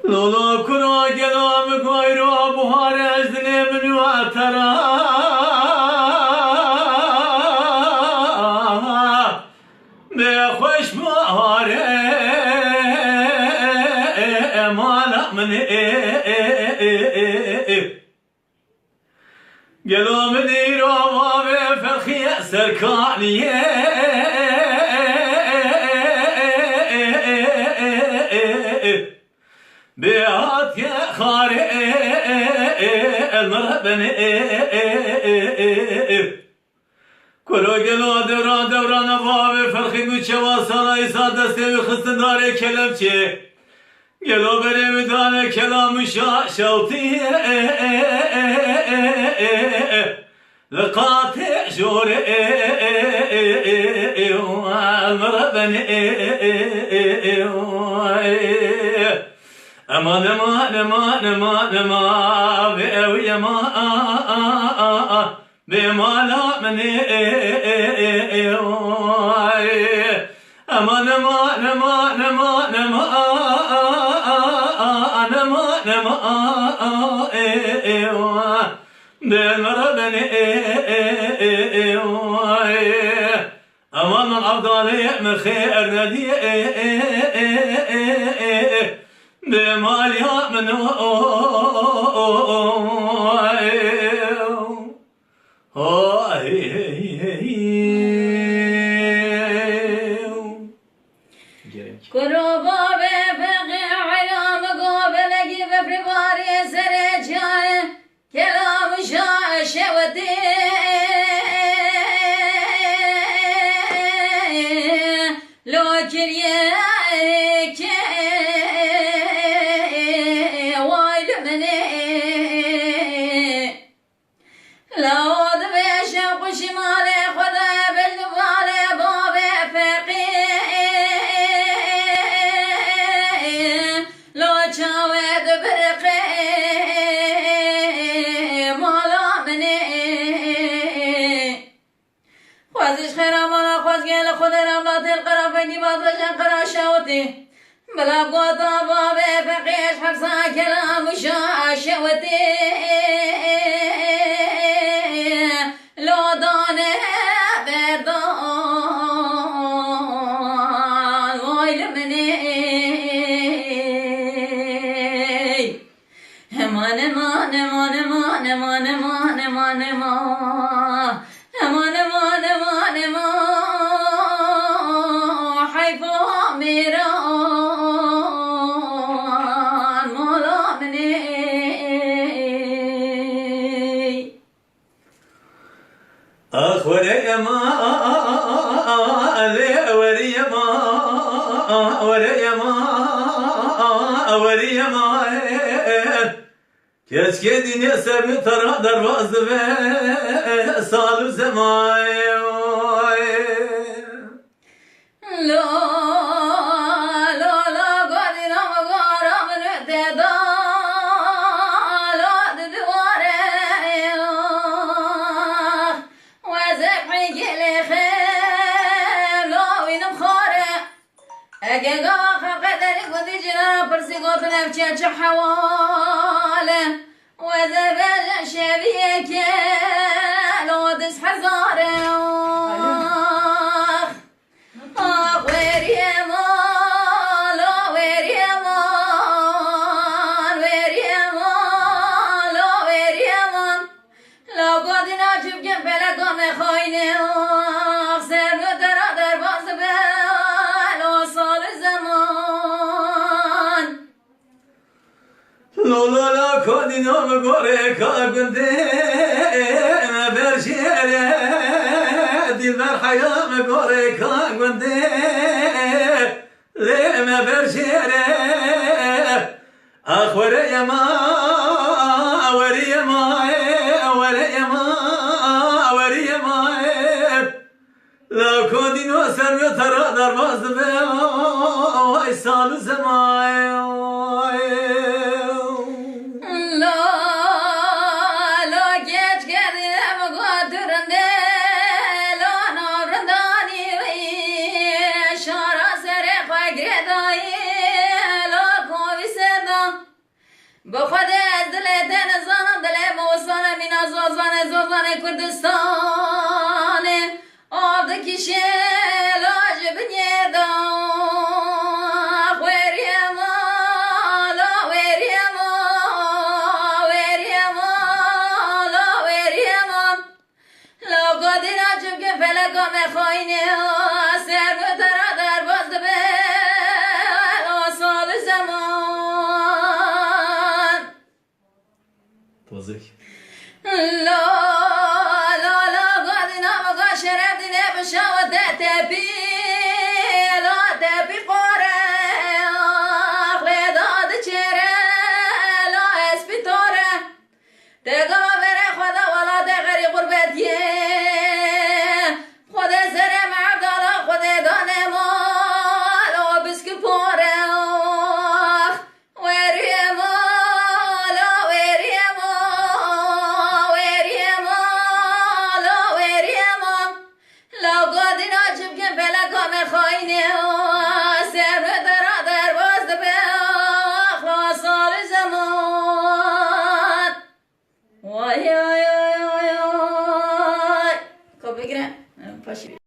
لولا كرا گلام گایرا بهار از دل من و ترا به خوش بهار مالا من گلام دیرا و به فخی سرکانیه بيات يا خاري المرهبني كلو قلو دوران دوران بابي فرخي بوچه واسالا إسا دسته بخستن داره کلمچه قالوا بري بدان كلام شوتي لقاطع شوري المربن امان امان امان امان امان بأوي امان بما لا مني امان امان امان امان امان امان بالمربن امان الافضل من خير ندي بمال يا منو بلا قطع بابي فقيش حفصة كلام شوتي لو داني بردان ويل مني امان امان امان امان امان امان امان امان امان امان امان حيفو ميرا وري ما وري ما وري ما وري ما keşke dinle sevmi tara darvazı ve salı zemay la la la gadina magara menete da la duvare أجا قدر قدي جنا برسي قطنا بتشج حواله وذا بجا شبيك لو دس حزاره ويريما لا ويريما ويريما لا ويريما لو قدنا شوف جنب لكم خاينه خسر ودرا در باز لولا لا كودي نوم غوري كاغندي ما برشيره دي مرحيا غوري كاغندي لي ما برشيره اخوري يا ما اوري يا ما اوري يا ما اوري يا ما لا كودي نو سر ترى درواز به واي سال زمان بخود دل دل زن دل موسان مینا زوزان زوزان کردستان آب دکیشه لاج بنیدا وریما لا وریما وریما لا وریما لا قدنا چوب که فلکا مخاینه سر بترا در باز به سال زمان توضیح لا لا لا قدنا مقا شرف دینه بشاوت تبی لا تبی قاره خدا بگیره پاشی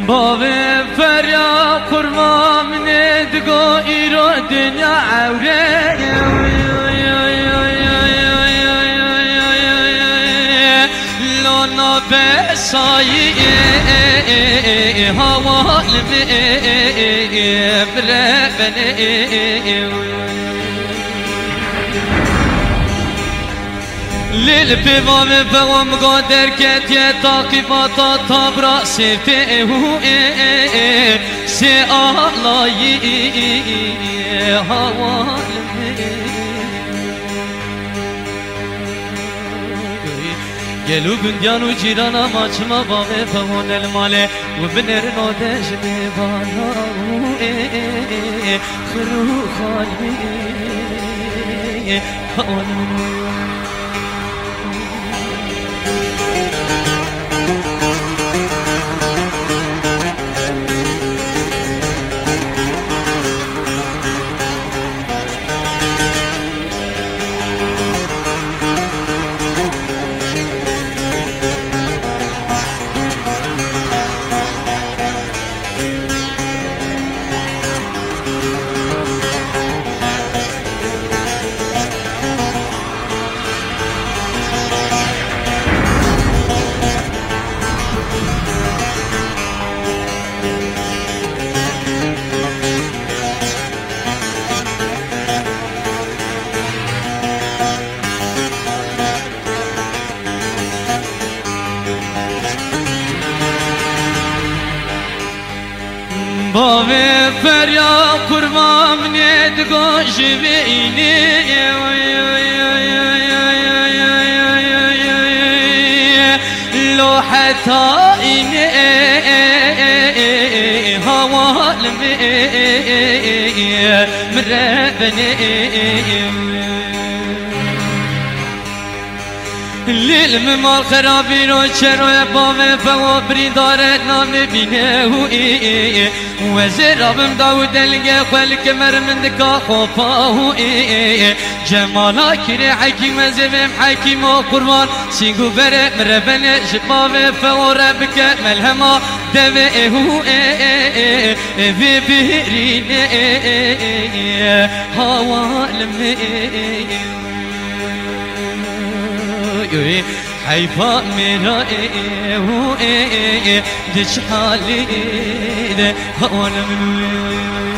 بابي فريا قرما من دقو إيرو دنيا عوري لونا بساي هوا بربني للبيبام بوام قادر كت يتاقباتا تبرا سيفته سي الله هوا گلو گندیانو جیرانا ماچما باغ فهون الماله و بنر نادش میوانا خرو خالی هون بابي فريا قرما من يدقو جبيني لو حتى إني هوا مربني للممال خرابين وشرو يبامي فهو بريدارت نام بينه وزير ربم داود القى خلق مر من دكا خوفاه جمالا كري حكيم زبم حكيم وقربان سيقو برق مربن شبابي فهو ربك ملهما دبئه في بهرين هوا لمئ حيفا ميرا دش حالي هوانا من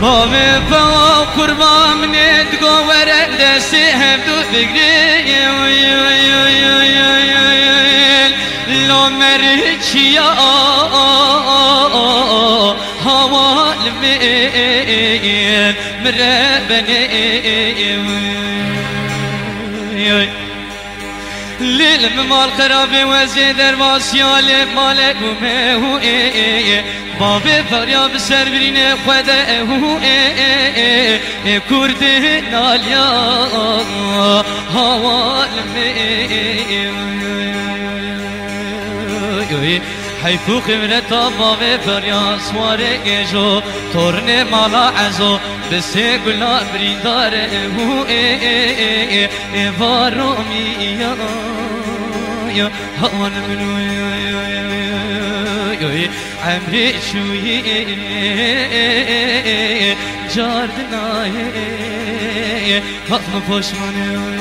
بابي فوا قربا من يدقو ورق دسي هبدو فكري لو مريتشيا هوا المين مربني للممال خرابي وزيدر واسيالي مالك ومهو بابي فريا بسر بريني خده كرد ناليا هوا المي حيث خبرة بابي بريا سواري جيجو تورني مالا عزو بسي قلا بريدار هو بارومي يا هون منو عمري شوي جاردنا هضم بوش منو